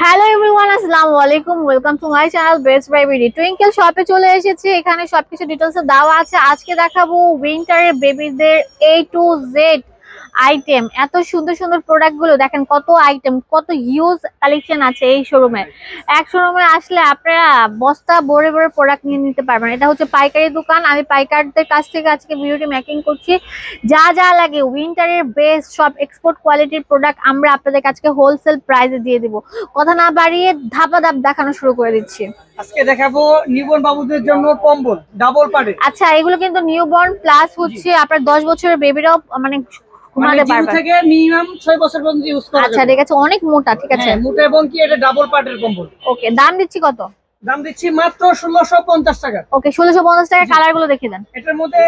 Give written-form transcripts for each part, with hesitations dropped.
Hello everyone, আসসালামু আলাইকুম। Welcome to my channel best buy BD. Twinkle শপে চলে এসেছি। এখানে সবকিছু ডিটেলস দেওয়া আছে। আজকে দেখাবো উইন্টারের বেবিদের A to Z আইটেম। এত সুন্দর সুন্দর প্রোডাক্ট গুলো দেখেন, কত আইটেম, কত হিউজ কালেকশন আছে এই শোরুমে। এক শোরুমে আসলে আপনারা বস্তা ভরে ভরে প্রোডাক্ট নিয়ে নিতে পারবেন। এটা হচ্ছে পাইকারি দোকান। আমি পাইকারদের কাছ থেকে আজকে ভিডিওটি মেকিং করছি। যা যা লাগে উইন্টারের বেস্ট সব এক্সপোর্ট কোয়ালিটির প্রোডাক্ট আমরা আপনাদের কাছে হোলসেল প্রাইসে দিয়ে দিব। কথা না বাড়িয়ে ধাপা ধাপ দেখানো শুরু করে দিচ্ছি। আজকে দেখাবো নিউবর্ন বাবুদের জন্য কম্বল ডাবল পার্টের। আচ্ছা, এগুলো কিন্তু নিউবর্ন প্লাস হচ্ছে আপনার 10 বছরের বেবিরাও মানে ঘুমাতে পারবে থেকে মিনিমাম 6 বছর পর্যন্ত ইউজ করা যাবে। আচ্ছা ঠিক আছে, অনেক মোটা। ঠিক আছে, মোটা এবং কি এটা ডাবল পার্টের কম্বল। ওকে, দাম দিচ্ছি কত? দাম দিচ্ছি মাত্র 1650 টাকা। ওকে, 1650 টাকা। কালার গুলো দেখে দেন। এটার মধ্যে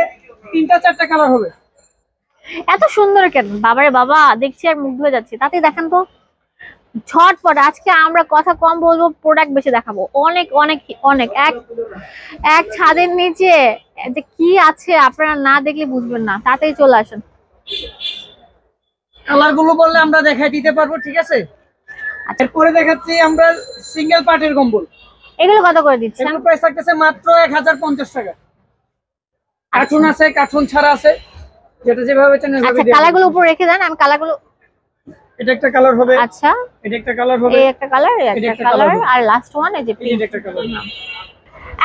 3টা 4টা কালার হবে। এত সুন্দর কেন বাবারে বাবা, দেখছি আর মুগ্ধ হয়ে যাচ্ছি। তাতেই দেখান তো ঝটপট। আজকে আমরা কথা কম বলবো, প্রোডাক্ট বেশি দেখাবো। অনেক অনেক অনেক এক ছাদের নিচে যে কি আছে আপনারা না দেখলে বুঝবেন না। তাতেই চলে আসেন। কালার গুলো বললে আমরা দেখাই দিতে পারবো, ঠিক আছে? আচ্ছা, এরপরে দেখাচ্ছি আমরা সিঙ্গেল পার্টের কম্বল। এগুলো কত করে দিচ্ছেন? এগুলো প্রাইস থাকতেছে মাত্র 1050 টাকা। কার্টুন আছে, কার্টুন ছাড়া আছে, যেটা যেভাবে চান আচ্ছা, কালারগুলো উপরে রেখে দেন, আমি কালারগুলো। এটা একটা কালার হবে। আচ্ছা, এটা একটা কালার হবে, এই একটা কালার, এই একটা কালার, আর লাস্ট ওয়ান এই যে পিঙ্ক একটা কালার।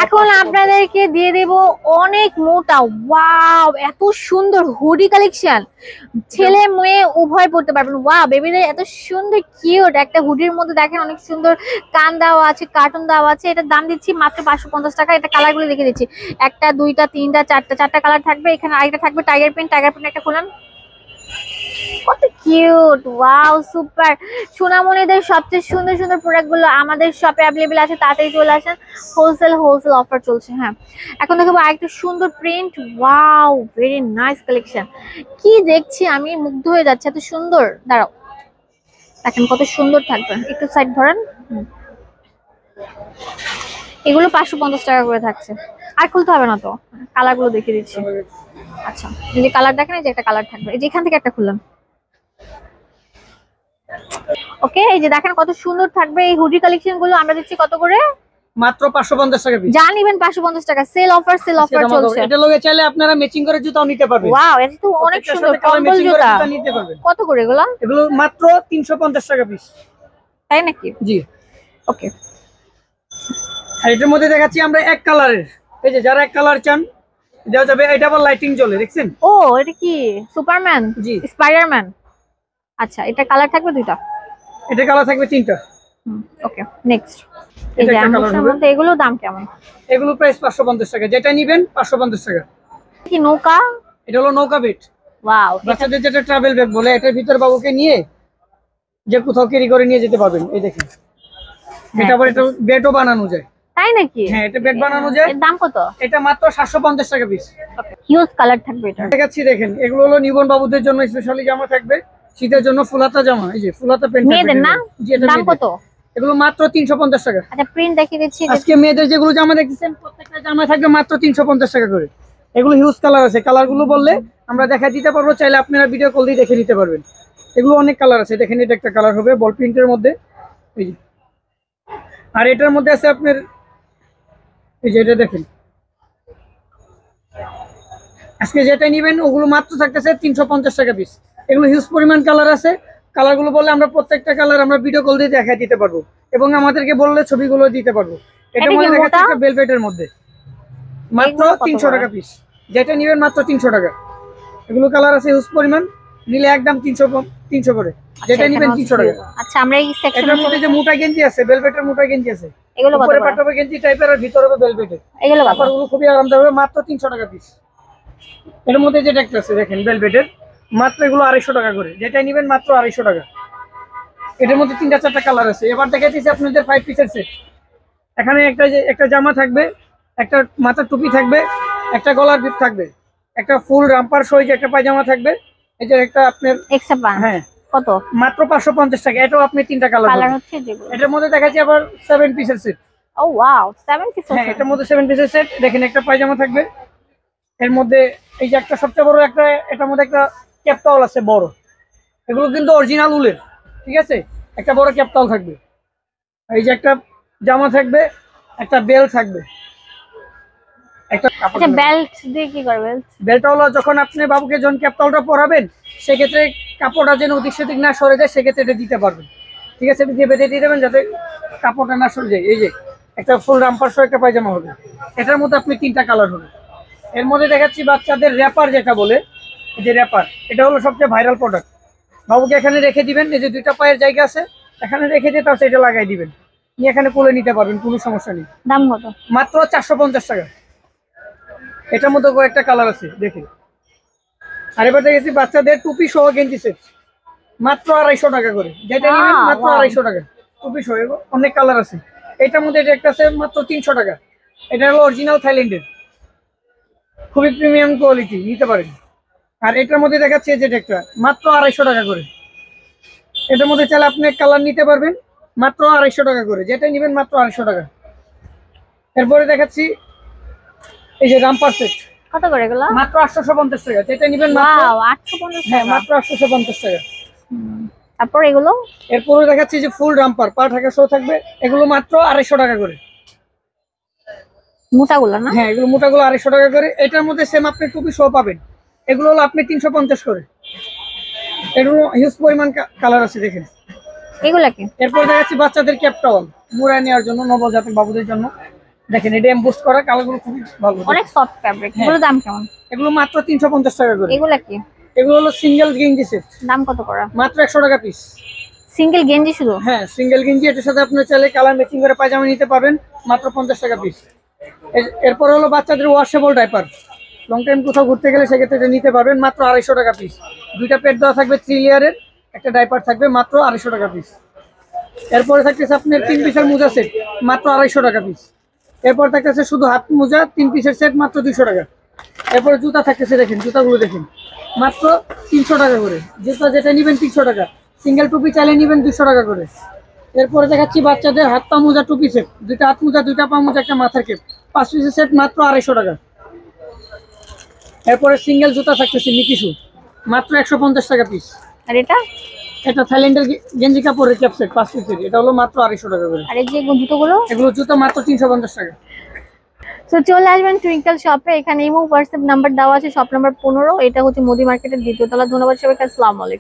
এখন আপনাদেরকে দিয়ে দেব অনেক মোটা। ওয়াও, এত সুন্দর হুডি কালেকশন। ছেলে মেয়ে উভয় পড়তে পারবেন। ওয়াও, বেবিদের এত সুন্দর কিউট একটা হুডির মধ্যে দেখেন অনেক সুন্দর কান দেওয়া আছে, কার্টুন দেওয়া আছে। এটার দাম দিচ্ছি মাত্র 550 টাকা। এটা কালারগুলো দেখে দিচ্ছি, একটা দুইটা তিনটা চারটা কালার থাকবে। এখানে আরেকটা থাকবে টাইগার প্রিন্ট। টাইগার প্রিন্ট একটা খুলেন, কত কিউট। Wow, super. সোনামণিদের সবচেয়ে সুন্দর সুন্দর প্রোডাক্ট গুলো আমাদের শপে অ্যাভেলেবেল আছে। তাড়াতাড়ি চলে আসেন, হোলসেল অফার চলছে। হ্যাঁ, এখন দেখবো আরেকটা সুন্দর print. Wow, very nice collection. কি দেখছি আমি, মুগ্ধ হয়ে যাচ্ছে, এত সুন্দর। দাঁড়াও, দেখেন কত সুন্দর থাকবে। একটু সাইড ধরেন। এগুলো 550 টাকা করে থাকছে। আর খুলতে হবে না তো, কালার গুলো দেখিয়ে দিচ্ছি। আচ্ছা, এই যে কালার দেখেন, এই যে একটা কালার থাকবে, এই যে এখান থেকে একটা খুললাম। ওকে, এই যে দেখেন কত সুন্দর থাকবে। এই হুডি কালেকশন গুলো আমরা দিচ্ছি কত করে? মাত্র 550 টাকা পিস। জানিবেন 550 টাকা। সেল অফার চলছে। এটা লগে চাইলে আপনারা ম্যাচিং করে জুতাও নিতে পারবেন। ওয়াও, এটা তো অনেক সুন্দর কম্বল জুতা। নিতে পারবেন। কত করে এগুলো? এগুলো মাত্র 350 টাকা পিস। তাই নাকি? জি, ওকে। আর এটার মধ্যে দেখাচ্ছি আমরা এক কালারের। এই যে যারা এক কালার চান দেওয়া যাবে। এটা আবার লাইটিং জ্বলে, দেখছেন? ও, এটা কি সুপারম্যান? জি, স্পাইডারম্যান। আচ্ছা, এটা কালার থাকবে দুইটা? এটা কালার থাকবে 3টা। ওকে, নেক্সট। এই যে আমাদের মধ্যে এগুলো দাম কেমন? এগুলো প্রাইস 550 টাকা। যেটা নেবেন 550 টাকা। কি নৌকা? এটা হলো নৌকা বেড। ওয়াও, বাচ্চাদের যেটা ট্রাভেল ব্যাগ বলে, এটার ভিতর বাবুকে নিয়ে যে কোথাও ক্যারি করে নিয়ে যেতে পারবেন। এই দেখেন, এটা আবার এটা বেডও বানানো যায়। তাই নাকি? হ্যাঁ, এটা বেড বানানো যায়। এর দাম কত? এটা মাত্র 750 টাকা পিস। হিউজ কালার থাকবে এটা। দেখাচ্ছি, দেখেন এগুলো হলো নিউবর্ন বাবুদের জন্য স্পেশালি জামা থাকবে। শীতের জন্য ফুলাতা জামা। এই যে ফুলাতা প্যান্ট মেয়েদের না? দাম কত? এগুলো মাত্র 350 টাকা। আচ্ছা, প্রিন্ট দেখিয়ে দিচ্ছি। আজকে মেয়েদের যেগুলো জামা দেখতেছেন প্রত্যেকটা জামা থাকবে মাত্র 350 টাকা করে। এগুলো হিউজ কালার আছে। কালার গুলো বললে আমরা দেখা দিতে পারবো, চাইলে আপনারা ভিডিও কল দিয়ে দেখে নিতে পারবেন। এগুলো অনেক কালার আছে। দেখেন, এটা একটা কালার হবে বল প্রিন্টের মধ্যে। এই যে, আর এটার মধ্যে আছে আপনার এই যে, এটা দেখেন আজকে যেটা নিবেন ওগুলো মাত্র থাকতেছে 350 টাকা পিস। এগুলো হিউজ পরিমাণ কালার আছে। কালার গুলো বললে আমরা প্রত্যেকটা কালার আমরা ভিডিও কল দিয়ে দেখাই দিতে পারবো, এবং আমাদেরকে বললে ছবিগুলো দিতে পারবো। এটা মধ্যে দেখাচ্ছি একটা ভেলভেটের মধ্যে, মাত্র 300 টাকা পিস। যেটা নিবেন মাত্র 300 টাকা। এগুলো কালার আছে হিউজ পরিমাণ, নিলে একদম 300 করে। যেটা নিবেন 300 টাকা। আচ্ছা, আমরা এই সেকশনের মধ্যে যে মোটা গেঞ্জি আছে, ভেলভেটের মোটা গেঞ্জি আছে, এগুলো কত? উপরে পাঠাবে গেঞ্জি টাইপের আর ভিতরে হবে ভেলভেটের। এগুলো কত? কাপড়গুলো খুবই আরামদায়ক হবে, মাত্র 300 টাকা পিস। এর মধ্যে যেটা একটা আছে দেখেন ভেলভেটের, মাত্র এগুলো 250 টাকা করে। যেটা নিবেন মাত্র 250 টাকা। এটার মধ্যে 3টা 4টা কালার আছে। এবার দেখাইতেছি আপনাদের 5 পিসের সেট। এখানে একটা জামা থাকবে, একটা মাথার টুপি থাকবে, একটা গলার বিপ থাকবে, একটা ফুল রাম্পার সহ একটা পায়জামা থাকবে। এই যে একটা আপনার এক্সট্রা পান। হ্যাঁ, কত? মাত্র 550 টাকা। এটাও আপনি 3টা কালার হচ্ছে যেগুলো। এটার মধ্যে দেখাচ্ছি আবার 7 পিসের সেট। ও ওয়াও, 7 পিস। হ্যাঁ, এটার মধ্যে 7 পিসের সেট। দেখেন, একটা পায়জামা থাকবে, এর মধ্যে এই যে একটা সবচেয়ে বড় একটা, এটার মধ্যে একটা ক্যাপ টাওয়াল আছে বড়। এগুলো কিন্তু অরিজিনাল উলের, ঠিক আছে? একটা বড় ক্যাপ টাওয়াল থাকবে। এই যে একটা জামা থাকবে, একটা বেল্ট থাকবে, একটা আচ্ছা বেল্ট দিয়ে কি করবে? বেল্ট হলো যখন আপনি বাবুকে যখন ক্যাপটলটা পরাবেন সেক্ষেত্রে কাপড়টা যেন ওদিক সেদিক না সরে যায়, সেক্ষেত্রে এটা দিতে পারবেন। ঠিক আছে, এটা দিয়ে বেঁধে দিয়ে দেবেন যাতে কাপড়টা না সরে যায়। এই যে একটা ফুল রামপার সহ একটা পায়জামা হবে, এটার মধ্যে আপনি 3টা কালার হবে। এর মধ্যে দেখাচ্ছি বাচ্চাদের র্যাপার, যেটা বলে এই যে র্যাপার, এটা হলো সবচেয়ে ভাইরাল প্রোডাক্ট। বাবুকে এখানে রেখে দিবেন, এই যে 2টা পায়ের জায়গা আছে, এখানে রেখে দিয়ে তারপর এটা লাগাই দিবেন, নিয়ে এখানে কোলে নিতে পারবেন, কোনো সমস্যা নেই। দাম কত? মাত্র 450 টাকা। এটার মধ্যে কয়েকটা কালার আছে দেখে। আর এবার দেখেছি বাচ্চাদের টুপি সহ গেঞ্জি সেট, মাত্র 250 টাকা করে। যেটা নেবেন মাত্র 250 টাকা, টুপি সহ অনেক কালার আছে। এটার মধ্যে এটা একটা আছে মাত্র 300 টাকা। এটা হলো অরিজিনাল থাইল্যান্ডের, খুবই প্রিমিয়াম কোয়ালিটি, নিতে পারেন। আর এটার মধ্যে দেখাচ্ছে যেটা একটা মাত্র 250 টাকা করে। এটার মধ্যে চাইলে আপনি কালার নিতে পারবেন, মাত্র 250 টাকা করে। যেটা নেবেন মাত্র 250 টাকা। এরপরে দেখাচ্ছি এই যে রামপার সেট, কত করে এগুলো? মাত্র 850 টাকা। যেটা নেবেন মাত্র 850 হ্যাঁ টাকা। মাত্র 850 টাকা। তারপর এগুলো? এরপরে দেখাচ্ছি যে ফুল রামপার, পা ঢাকা সহ থাকবে, এগুলো মাত্র 250 টাকা করে। মোটাগুলো না? হ্যাঁ, এগুলো মোটাগুলো 250 টাকা করে। এটার মধ্যে সেম আপনি টুপি সহ পাবেন, এগুলো হলো আপনি 350 করে। এগুলো হিউজ পরিমাণ কালার আছে দেখেন। এগুলা কি? এরপর দেখাচ্ছি বাচ্চাদের ক্যাপ টাওয়াল, মুড়ায় নেওয়ার জন্য, নবজাতক বাবুদের জন্য। দেখেন এটা এমবোস করা, কালারগুলো খুবই ভালো, অনেক সফট ফ্যাব্রিক। এগুলো দাম কেমন? এগুলো মাত্র 350 টাকা করে। এগুলা কি? এগুলো হলো সিঙ্গেল গেঞ্জি সেট, দাম কত করে? মাত্র 100 টাকা পিস। সিঙ্গেল গেঞ্জি শুধু? হ্যাঁ, সিঙ্গেল গেঞ্জি, এটার সাথে আপনি চাইলে কালার ম্যাচিং করে পায়জামা নিতে পারবেন, মাত্র 50 টাকা পিস। এরপর হলো বাচ্চাদের ওয়াশেবল ডাইপার, লং টাইম কোথাও ঘুরতে গেলে সেক্ষেত্রে এটা নিতে পারবেন, মাত্র 250 টাকা পিস। 2টা পেট দেওয়া থাকবে, 3 লেয়ারের একটা ডাইপার থাকবে, মাত্র 250 টাকা পিস। এরপরে থাকতেছে আপনার 3 পিসের মোজা সেট, মাত্র 250 টাকা পিস। এরপর থাকতেছে শুধু হাত মোজা 3 পিসের সেট, মাত্র 200 টাকা। এরপরে জুতা থাকতেছে, দেখেন জুতাগুলো দেখেন, মাত্র 300 টাকা করে। জুতা যেটা নেবেন 300 টাকা, সিঙ্গেল টুপি চাইলে নেবেন 200 টাকা করে। এরপরে দেখাচ্ছি বাচ্চাদের হাত পা মোজা টুপি সেট, 2টা হাত মোজা, 2টা পা মোজা, একটা মাথার কেপ, 5 পিসের সেট, মাত্র 250 টাকা। এরপরে সিঙ্গেল জুতা থাকতেছে মিকি শু, মাত্র 150 টাকা পিস। আর এটা? এটা থাইল্যান্ডের গেঞ্জি কাপড়ের ক্যাপ সেট 5 পিসের, এটা হলো মাত্র 250 টাকা করে। আর এই যে জুতোগুলো? এগুলো জুতো মাত্র 350 টাকা। তো চলে আসবেন টুইঙ্কেল শপে, এখানে ইমো হোয়াটসঅ্যাপ নাম্বার দেওয়া আছে, শপ নাম্বার 15, এটা হচ্ছে মোদি মার্কেটের 2য় তলা। ধন্যবাদ সবাইকে, আসসালামু আলাইকুম।